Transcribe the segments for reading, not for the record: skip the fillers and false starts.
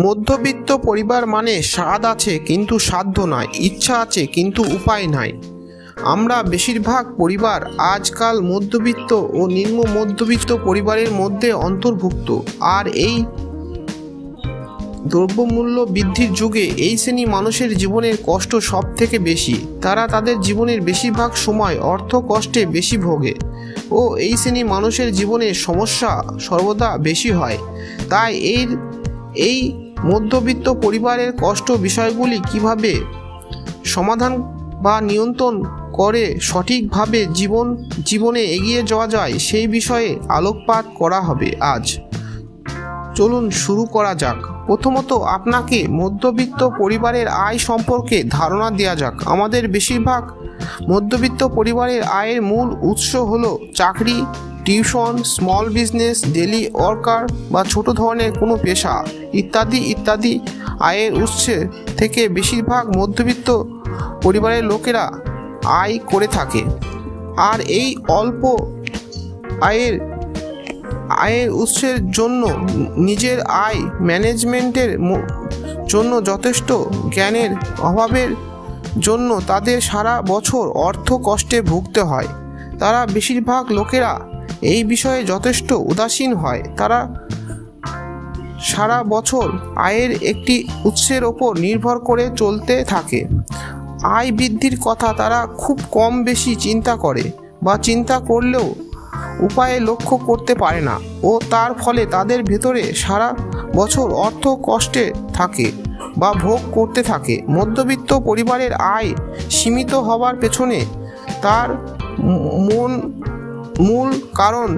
মধ্যবিত্ত পরিবার মানে স্বাদ আছে কিন্তু সাধ্য নয়, ইচ্ছা আছে কিন্তু উপায় নাই। আমরা বেশিরভাগ পরিবার আজকাল মধ্যবিত্ত ও নিম্ন মধ্যবিত্ত পরিবারের মধ্যে অন্তর্ভুক্ত। আর এই দ্রব্যমূল্য বৃদ্ধির যুগে এই শ্রেণী মানুষের জীবনের কষ্ট সব থেকে বেশি। তারা তাদের জীবনের বেশিরভাগ সময় অর্থ কষ্টে বেশি ভোগে ও এই শ্রেণী মানুষের জীবনের সমস্যা সর্বদা বেশি হয়। তাই এই মধ্যবিত্ত পরিবারের কষ্ট বিষয়গুলি কিভাবে সমাধান বা নিয়ন্ত্রণ করে সঠিকভাবে জীবনে এগিয়ে যাওয়া যায় সেই বিষয়ে আলোকপাত করা হবে আজ। চলুন শুরু করা যাক। প্রথমত আপনাকে মধ্যবিত্ত পরিবারের আয় সম্পর্কে ধারণা দেওয়া যাক। আমাদের বেশিরভাগ মধ্যবিত্ত পরিবারের আয়ের মূল উৎস হলো চাকরি, tuition, small business, daily worker বা ছোট ধরনের কোনো পেশা ইত্যাদি ইত্যাদি। আয়ের উৎস থেকে বেশিরভাগ মধ্যবিত্ত পরিবারের লোকেরা আয় করে থাকে। আর এই অল্প আয়ের উৎসের জন্য নিজের আয় ম্যানেজমেন্টের জন্য যথেষ্ট জ্ঞানের অভাবের জন্য তাদের সারা বছর অর্থ কষ্টে ভুগতে হয়। তারা বেশিরভাগ লোকেরা এই বিষয়ে যথেষ্ট উদাসীন হয়। তারা সারা বছর আয়ের একটি উৎসের ওপর নির্ভর করে চলতে থাকে। আয় বৃদ্ধির কথা তারা খুব কম বেশি চিন্তা করে বা চিন্তা করলেও উপায়ে লক্ষ্য করতে পারে না ও তার ফলে তাদের ভেতরে সারা বছর অর্থ কষ্টে থাকে বা ভোগ করতে থাকে। মধ্যবিত্ত পরিবারের আয় সীমিত হওয়ার পেছনে তার মূল কারণ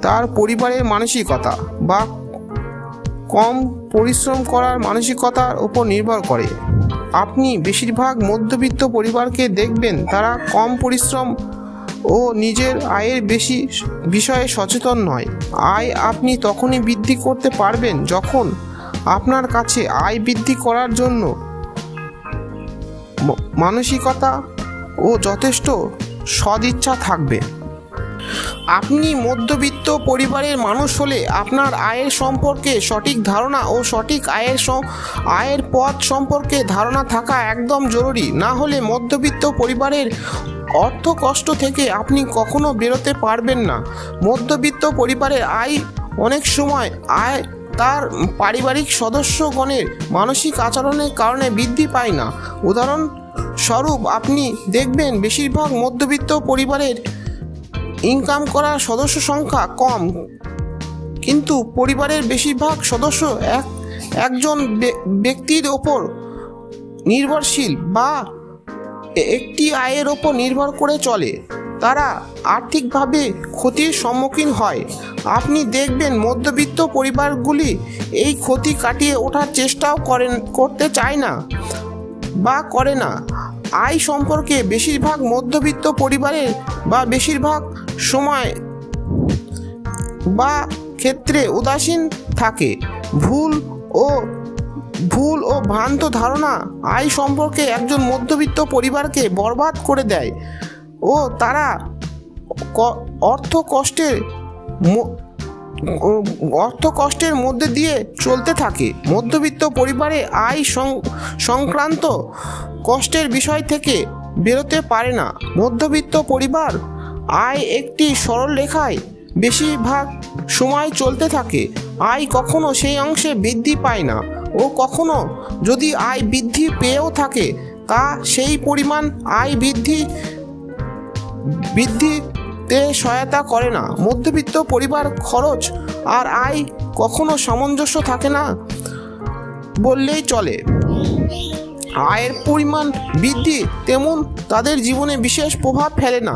তার পরিবারের মানসিকতা বা কম পরিশ্রম করার মানসিকতার উপর নির্ভর করে। আপনি বেশিরভাগ মধ্যবিত্ত পরিবারকে দেখবেন তারা কম পরিশ্রম ও নিজের আয়ের বেশি বিষয়ে সচেতন নয়। আয় আপনি তখনই বৃদ্ধি করতে পারবেন যখন আপনার কাছে আয় বৃদ্ধি করার জন্য মানসিকতা ও যথেষ্ট সদিচ্ছা থাকবে। আপনি মধ্যবিত্ত পরিবারের মানুষ হলে আপনার আয়ের সম্পর্কে সঠিক ধারণা ও সঠিক আয়ের পথ সম্পর্কে ধারণা থাকা একদম জরুরি। না হলে মধ্যবিত্ত পরিবারের অর্থ কষ্ট থেকে আপনি কখনো বেরোতে পারবেন না। মধ্যবিত্ত পরিবারের আয় অনেক সময় তার পারিবারিক সদস্যগণের মানসিক আচরণের কারণে বৃদ্ধি পায় না। উদাহরণস্বরূপ আপনি দেখবেন বেশিরভাগ মধ্যবিত্ত পরিবারের ইনকাম করার সদস্য সংখ্যা কম, কিন্তু পরিবারের বেশিরভাগ সদস্য একজন ব্যক্তির ওপর নির্ভরশীল বা একটি আয়ের ওপর নির্ভর করে চলে। তারা আর্থিকভাবে ক্ষতির সম্মুখীন হয়। আপনি দেখবেন মধ্যবিত্ত পরিবারগুলি এই ক্ষতি কাটিয়ে ওঠার চেষ্টাও করতে চায় না বা করে না। আয় সম্পর্কে বেশিরভাগ মধ্যবিত্ত পরিবারের বা বেশিরভাগ সময় বা ক্ষেত্রে উদাসীন থাকে। ভুল ও ভ্রান্ত ধারণা আয় সম্পর্কে একজন মধ্যবিত্ত পরিবারকে বরবাদ করে দেয় ও তারা অর্থ কষ্টের মধ্যে দিয়ে চলতে থাকে। মধ্যবিত্ত পরিবারে আয় সংক্রান্ত কষ্টের বিষয় থেকে বেরোতে পারে না। মধ্যবিত্ত পরিবার আয় একটি সরল রেখায় বেশিরভাগ সময় চলতে থাকে। আয় কখনো সেই অংশে বৃদ্ধি পায় না ও কখনো যদি আয় বৃদ্ধি পেয়েও থাকে তা সেই পরিমাণ আয় বৃদ্ধিতে সহায়তা করে না। মধ্যবিত্ত পরিবার খরচ আর আয় কখনো সামঞ্জস্য থাকে না বললেই চলে। আয়ের পরিমাণ বৃদ্ধি তেমন তাদের জীবনে বিশেষ প্রভাব ফেলে না।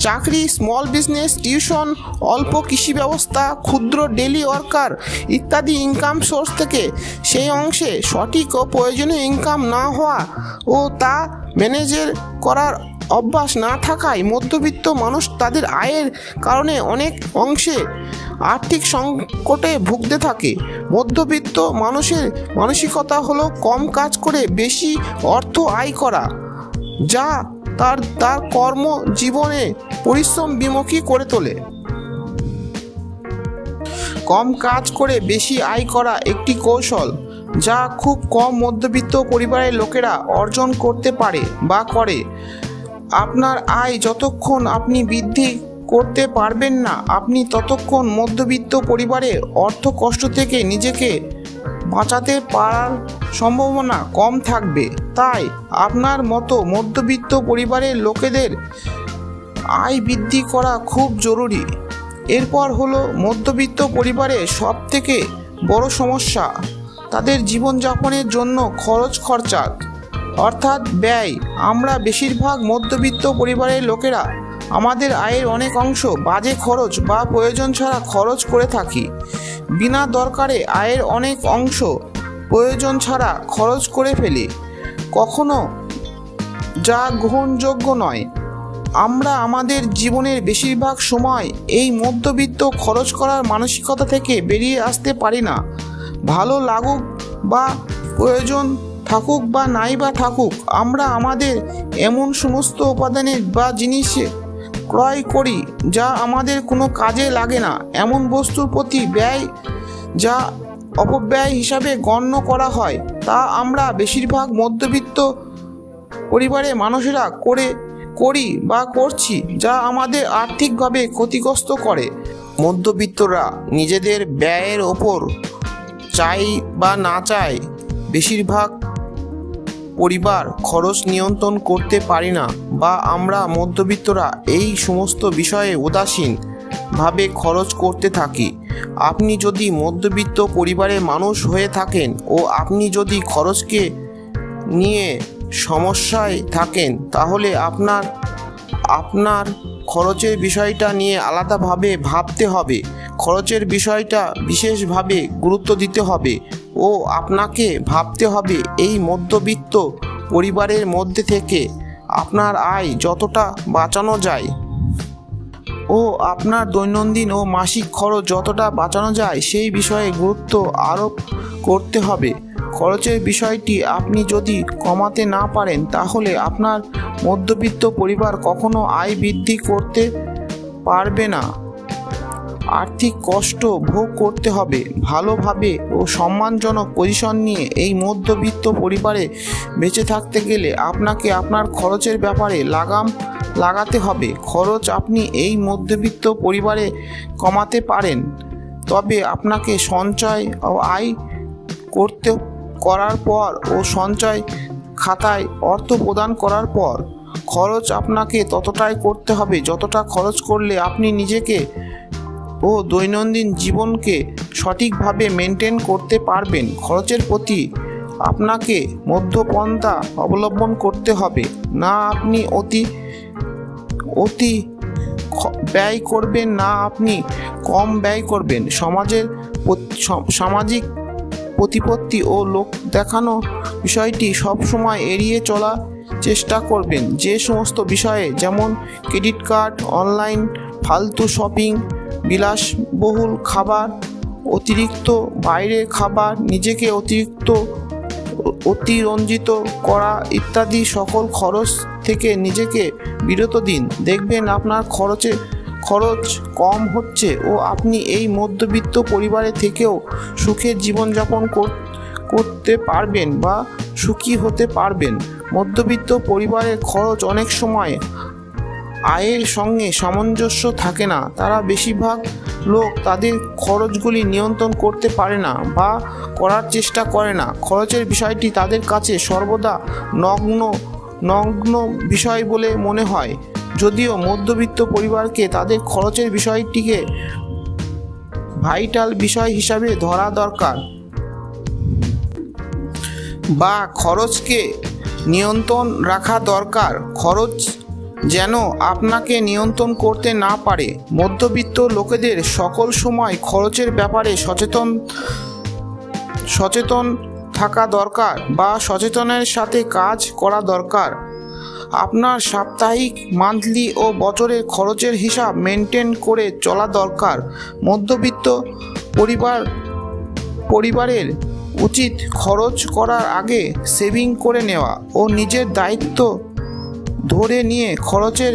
চাকরি, স্মল বিজনেস, টিউশন, অল্প কৃষি ব্যবস্থা, ক্ষুদ্র ডেলি ওয়ার্কার ইত্যাদি ইনকাম সোর্স থেকে সেই অংশে সঠিক ও প্রয়োজনীয় ইনকাম না হওয়া ও তা ম্যানেজের করার অভ্যাস না থাকায় মধ্যবিত্ত মানুষ তাদের আয়ের কারণে অনেক অংশে আর্থিক সংকটে ভুগতে থাকে। মধ্যবিত্ত মানুষের মানসিকতা হলো কম কাজ করে বেশি অর্থ আয় করা, যা তার কর্মজীবনে পরিশ্রম বিমুখী করে তোলে। কম কাজ করে বেশি আয় করা একটি কৌশল যা খুব কম মধ্যবিত্ত পরিবারের লোকেরা অর্জন করতে পারে বা করে। আপনার আয় যতক্ষণ আপনি বৃদ্ধি করতে পারবেন না, আপনি ততক্ষণ মধ্যবিত্ত পরিবারের অর্থ কষ্ট থেকে নিজেকে বাঁচাতে পারার সম্ভাবনা কম থাকবে। তাই আপনার মতো মধ্যবিত্ত পরিবারের লোকেদের আয় বৃদ্ধি করা খুব জরুরি। এরপর হলো মধ্যবিত্ত পরিবারের সবথেকে বড় সমস্যা তাদের জীবনযাপনের জন্য খরচা অর্থাৎ ব্যয়। আমরা বেশিরভাগ মধ্যবিত্ত পরিবারের লোকেরা আমাদের আয়ের অনেক অংশ বাজে খরচ বা প্রয়োজন ছাড়া খরচ করে থাকি। বিনা দরকারে আয়ের অনেক অংশ প্রয়োজন ছাড়া খরচ করে ফেলি, কখনো যা গ্রহণযোগ্য নয়। আমরা আমাদের জীবনের বেশিরভাগ সময় এই মধ্যবিত্ত খরচ করার মানসিকতা থেকে বেরিয়ে আসতে পারি না। ভালো লাগুক বা প্রয়োজন থাকুক বা নাই বা থাকুক, আমরা আমাদের এমন সমস্ত উপাদানের বা জিনিস ক্রয় করি যা আমাদের কোনো কাজে লাগে না, এমন বস্তুর প্রতি ব্যয় যা অপব্যয় হিসাবে গণ্য করা হয়, তা আমরা বেশিরভাগ মধ্যবিত্ত পরিবারের মানুষেরা করি বা করছি, যা আমাদের আর্থিকভাবে ক্ষতিগ্রস্ত করে। মধ্যবিত্তরা নিজেদের ব্যয়ের ওপর চাই বা না চায় বেশিরভাগ পরিবার খরচ নিয়ন্ত্রণ করতে পারি না, বা আমরা মধ্যবিত্তরা এই সমস্ত বিষয়ে উদাসীনভাবে খরচ করতে থাকি। আপনি যদি মধ্যবিত্ত পরিবারের মানুষ হয়ে থাকেন ও আপনি যদি খরচকে নিয়ে সমস্যায় থাকেন, তাহলে আপনার খরচের বিষয়টা নিয়ে আলাদাভাবে ভাবতে হবে। খরচের বিষয়টা বিশেষভাবে গুরুত্ব দিতে হবে ও আপনাকে ভাবতে হবে এই মধ্যবিত্ত পরিবারের মধ্যে থেকে আপনার আয় যতটা বাঁচানো যায় ও আপনার দৈনন্দিন ও মাসিক খরচ যতটা বাঁচানো যায় সেই বিষয়ে গুরুত্ব আরোপ করতে হবে। খরচের বিষয়টি আপনি যদি কমাতে না পারেন, তাহলে আপনার মধ্যবিত্ত পরিবার কখনো আয় বৃদ্ধি করতে পারবে না। আর্থিক কষ্ট ভোগ করতে হবে। ভালোভাবে ও সম্মানজনক পজিশন নিয়ে এই মধ্যবিত্ত পরিবারে বেঁচে থাকতে গেলে আপনাকে আপনার খরচের ব্যাপারে লাগাম লাগাতে হবে। খরচ আপনি এই মধ্যবিত্ত পরিবারে কমাতে পারেন, তবে আপনাকে সঞ্চয় ও আয় করার পর ও সঞ্চয় খাতায় অর্থ প্রদান করার পর। খরচ আপনাকে ততটাই করতে হবে যতটা খরচ করলে আপনি নিজেকে ও দৈনন্দিন জীবনকে সঠিকভাবে মেনটেন করতে পারবেন। খরচের প্রতি আপনাকে মধ্যপন্থা অবলম্বন করতে হবে। না আপনি অতি ব্যয় করবেন, না আপনি কম ব্যয় করবেন। সামাজিক প্রতিপত্তি ও লোক দেখানো বিষয়টি সবসময় এড়িয়ে চলার চেষ্টা করবেন। যে সমস্ত বিষয়ে, যেমন ক্রেডিট কার্ড, অনলাইন ফালতু শপিং, বিলাসবহুল খাবার, অতিরিক্ত বাইরের খাবার, নিজেকে অতিরঞ্জিত করা ইত্যাদি সকল খরচ থেকে নিজেকে বিরত দিন। দেখবেন আপনার খরচ কম হচ্ছে ও আপনি এই মধ্যবিত্ত পরিবারে থেকেও সুখের জীবনযাপন করতে পারবেন বা সুখী হতে পারবেন। মধ্যবিত্ত পরিবারের খরচ অনেক সময় আয়ের সঙ্গে সামঞ্জস্য থাকে না। তারা বেশিরভাগ লোক তাদের খরচগুলি নিয়ন্ত্রণ করতে পারে না বা করার চেষ্টা করে না। খরচের বিষয়টি তাদের কাছে সর্বদা নগ্ন বিষয় বলে মনে হয়, যদিও মধ্যবিত্ত পরিবারকে তাদের খরচের বিষয়টিকে ভাইটাল বিষয় হিসাবে ধরা দরকার, বা খরচকে নিয়ন্ত্রণ রাখা দরকার। খরচ যেন আপনাকে নিয়ন্ত্রণ করতে না পারে। মধ্যবিত্ত লোকেদের সকল সময় খরচের ব্যাপারে সচেতন থাকা দরকার বা সচেতনের সাথে কাজ করা দরকার। আপনার সাপ্তাহিক, মান্থলি ও বছরের খরচের হিসাব মেনটেন করে চলা দরকার। মধ্যবিত্ত পরিবারের উচিত খরচ করার আগে সেভিং করে নেওয়া ও নিজের দায়িত্ব ধরে নিয়ে খরচের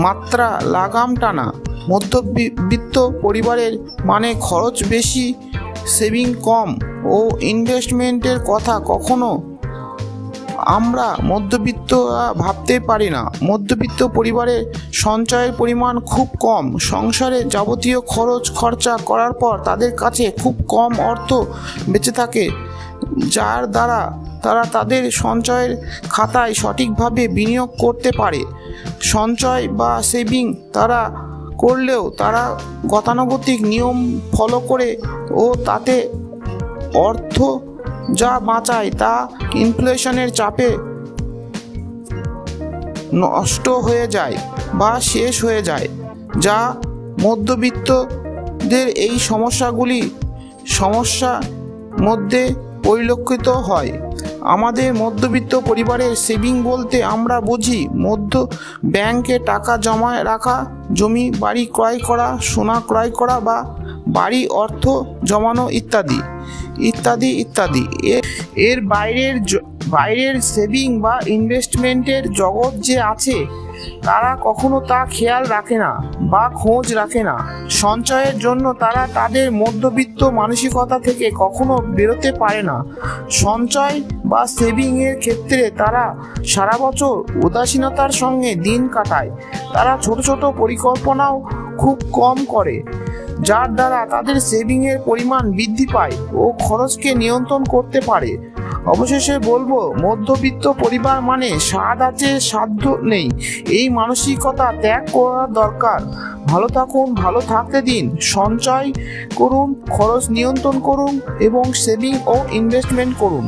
মাত্রা লাগাম টানা। মধ্যবিত্ত পরিবারের মানে খরচ বেশি, সেভিং কম ও ইনভেস্টমেন্টের কথা কখনো আমরা মধ্যবিত্তরা ভাবতে পারি না। মধ্যবিত্ত পরিবারের সঞ্চয়ের পরিমাণ খুব কম। সংসারে যাবতীয় খরচা করার পর তাদের কাছে খুব কম অর্থ বেঁচে থাকে, যার দ্বারা তারা তাদের সঞ্চয়ের খাতায় সঠিকভাবে বিনিয়োগ করতে পারে। সঞ্চয় বা সেভিং তারা করলেও তারা গতানুগতিক নিয়ম ফলো করে ও তাতে অর্থ যা বাঁচায় তা ইনফ্লেশনের চাপে নষ্ট হয়ে যায় বা শেষ হয়ে যায়, যা মধ্যবিত্তদের এই সমস্যার মধ্যে পরিলক্ষিত হয়। আমাদের মধ্যবিত্ত পরিবারের সেভিং বলতে আমরা বুঝি ব্যাংকে টাকা জমা রাখা, জমি বাড়ি ক্রয় করা, সোনা ক্রয় করা বা বাড়ি অর্থ জমানো ইত্যাদি ইত্যাদি ইত্যাদি। এর বাইরের সেভিং বা ইনভেস্টমেন্টের জগৎ যে আছে তারা কখনো তা খেয়াল রাখে না বা খোঁজ রাখে না। সঞ্চয়ের জন্য তারা তাদের মধ্যবিত্ত মানসিকতা থেকে কখনো বেরোতে পারে না। সঞ্চয় বা সেভিং এর ক্ষেত্রে তারা সারা বছর উদাসীনতার সঙ্গে দিন কাটায়। তারা ছোট ছোট পরিকল্পনাও খুব কম করে, যার দ্বারা তাদের সেভিং এর পরিমাণ বৃদ্ধি পায় ও খরচকে নিয়ন্ত্রণ করতে পারে। অবশেষে বলবো, মধ্যবিত্ত পরিবার মানে স্বাদ আছে সাধ্য নেই, এই মানসিকতা ত্যাগ করা দরকার। ভালো থাকুন, ভালো থাকতে দিন, সঞ্চয় করুন, খরচ নিয়ন্ত্রণ করুন এবং সেভিং ও ইনভেস্টমেন্ট করুন।